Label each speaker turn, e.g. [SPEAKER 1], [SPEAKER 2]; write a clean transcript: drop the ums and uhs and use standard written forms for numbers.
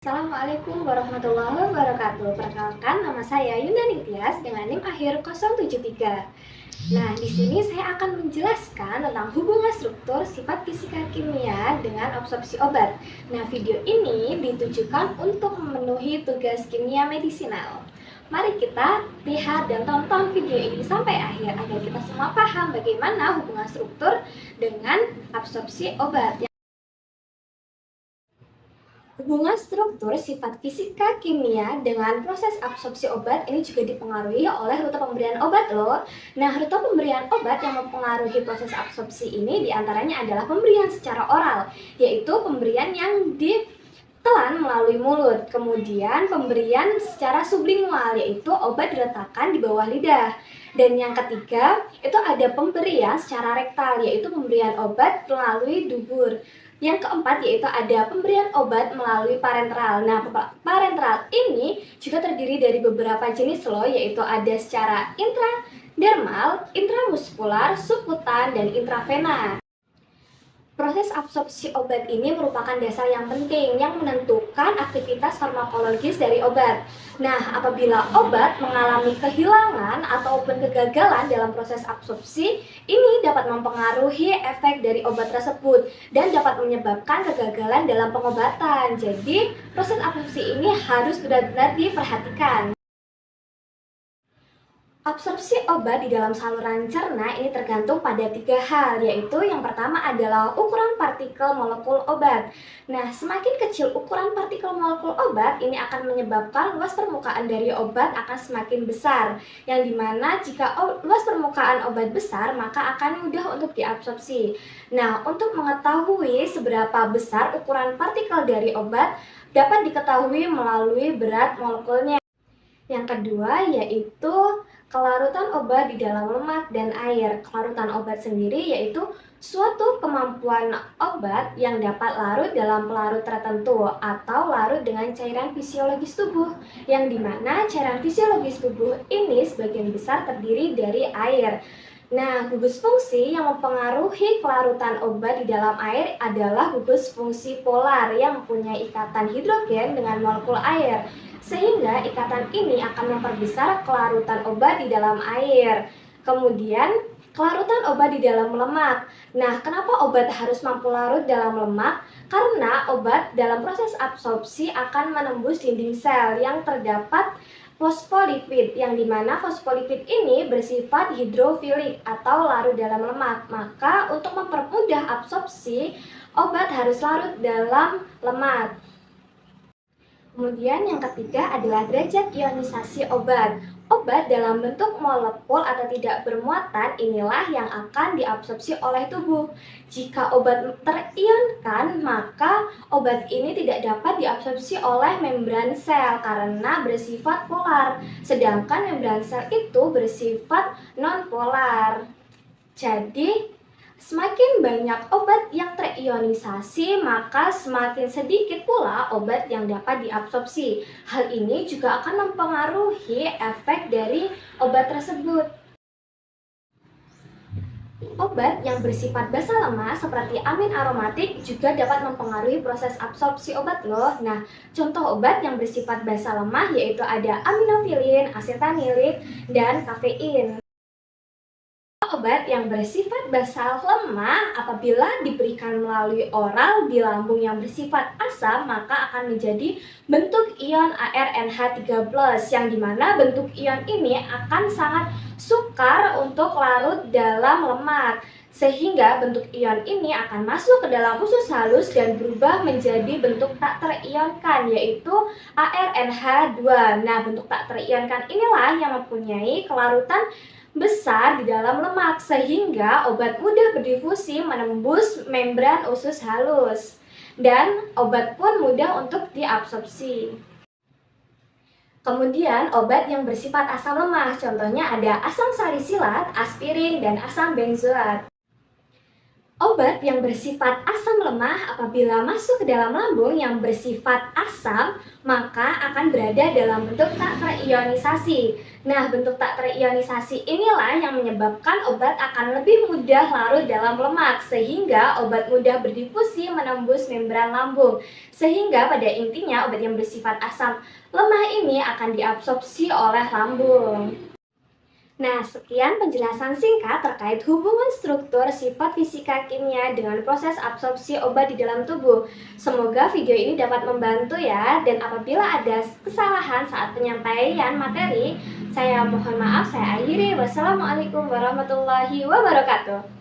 [SPEAKER 1] Assalamualaikum warahmatullahi wabarakatuh. Perkenalkan, nama saya Yunda Ningtyas dengan NIM akhir 073. Nah, di sini saya akan menjelaskan tentang hubungan struktur sifat fisika kimia dengan absorpsi obat. Nah, video ini ditujukan untuk memenuhi tugas kimia medisinal. Mari kita lihat dan tonton video ini sampai akhir agar kita semua paham bagaimana hubungan struktur dengan absorpsi obat. Hubungan struktur sifat fisika kimia dengan proses absorpsi obat ini juga dipengaruhi oleh rute pemberian obat loh. Nah, rute pemberian obat yang mempengaruhi proses absorpsi ini diantaranya adalah pemberian secara oral, yaitu pemberian yang ditelan melalui mulut. Kemudian pemberian secara sublingual, yaitu obat diletakkan di bawah lidah. Dan yang ketiga, itu ada pemberian secara rektal, yaitu pemberian obat melalui dubur. Yang keempat yaitu ada pemberian obat melalui parenteral. Nah, parenteral ini juga terdiri dari beberapa jenis loh, yaitu ada secara intradermal, intramuskular, subkutan, dan intravena. Proses absorpsi obat ini merupakan dasar yang penting yang menentukan aktivitas farmakologis dari obat. Nah, apabila obat mengalami kehilangan ataupun kegagalan dalam proses absorpsi, ini dapat mempengaruhi efek dari obat tersebut dan dapat menyebabkan kegagalan dalam pengobatan. Jadi, proses absorpsi ini harus benar-benar diperhatikan. Absorpsi obat di dalam saluran cerna ini tergantung pada tiga hal, yaitu yang pertama adalah ukuran partikel molekul obat. Nah, semakin kecil ukuran partikel molekul obat, ini akan menyebabkan luas permukaan dari obat akan semakin besar, yang dimana jika luas permukaan obat besar, maka akan mudah untuk diabsorpsi. Nah, untuk mengetahui seberapa besar ukuran partikel dari obat, dapat diketahui melalui berat molekulnya. Yang kedua yaitu kelarutan obat di dalam lemak dan air. Kelarutan obat sendiri yaitu suatu kemampuan obat yang dapat larut dalam pelarut tertentu atau larut dengan cairan fisiologis tubuh, yang dimana cairan fisiologis tubuh ini sebagian besar terdiri dari air. Nah, gugus fungsi yang mempengaruhi kelarutan obat di dalam air adalah gugus fungsi polar yang mempunyai ikatan hidrogen dengan molekul air, sehingga ikatan ini akan memperbesar kelarutan obat di dalam air. Kemudian, kelarutan obat di dalam lemak. Nah, kenapa obat harus mampu larut dalam lemak? Karena obat dalam proses absorpsi akan menembus dinding sel yang terdapat fosfolipid, yang dimana fosfolipid ini bersifat hidrofilik atau larut dalam lemak. Maka untuk mempermudah absorpsi, obat harus larut dalam lemak. Kemudian yang ketiga adalah derajat ionisasi obat. Obat dalam bentuk molekul atau tidak bermuatan inilah yang akan diabsorpsi oleh tubuh. Jika obat terionkan, maka obat ini tidak dapat diabsorpsi oleh membran sel karena bersifat polar. Sedangkan membran sel itu bersifat non-polar. Jadi, semakin banyak obat yang terionisasi, maka semakin sedikit pula obat yang dapat diabsorpsi. Hal ini juga akan mempengaruhi efek dari obat tersebut. Obat yang bersifat basa lemah seperti amin aromatik juga dapat mempengaruhi proses absorpsi obat loh. Nah, contoh obat yang bersifat basa lemah yaitu ada aminofilin, asetanilit, dan kafein. Obat yang bersifat basal lemah apabila diberikan melalui oral di lambung yang bersifat asam, maka akan menjadi bentuk ion ArNH3+, yang dimana bentuk ion ini akan sangat sukar untuk larut dalam lemak, sehingga bentuk ion ini akan masuk ke dalam usus halus dan berubah menjadi bentuk tak terionkan, yaitu ArNH2. Nah, bentuk tak terionkan inilah yang mempunyai kelarutan besar di dalam lemak, sehingga obat mudah berdifusi menembus membran usus halus dan obat pun mudah untuk diabsorpsi. Kemudian obat yang bersifat asam lemah, contohnya ada asam salisilat, aspirin, dan asam benzoat. Obat yang bersifat asam lemah apabila masuk ke dalam lambung yang bersifat asam, maka akan berada dalam bentuk tak terionisasi. Nah, bentuk tak terionisasi inilah yang menyebabkan obat akan lebih mudah larut dalam lemak, sehingga obat mudah berdifusi menembus membran lambung. Sehingga pada intinya obat yang bersifat asam lemah ini akan diabsorpsi oleh lambung. Nah, sekian penjelasan singkat terkait hubungan struktur sifat fisika kimia dengan proses absorpsi obat di dalam tubuh. Semoga video ini dapat membantu ya, dan apabila ada kesalahan saat penyampaian materi, saya mohon maaf, saya akhiri. Wassalamualaikum warahmatullahi wabarakatuh.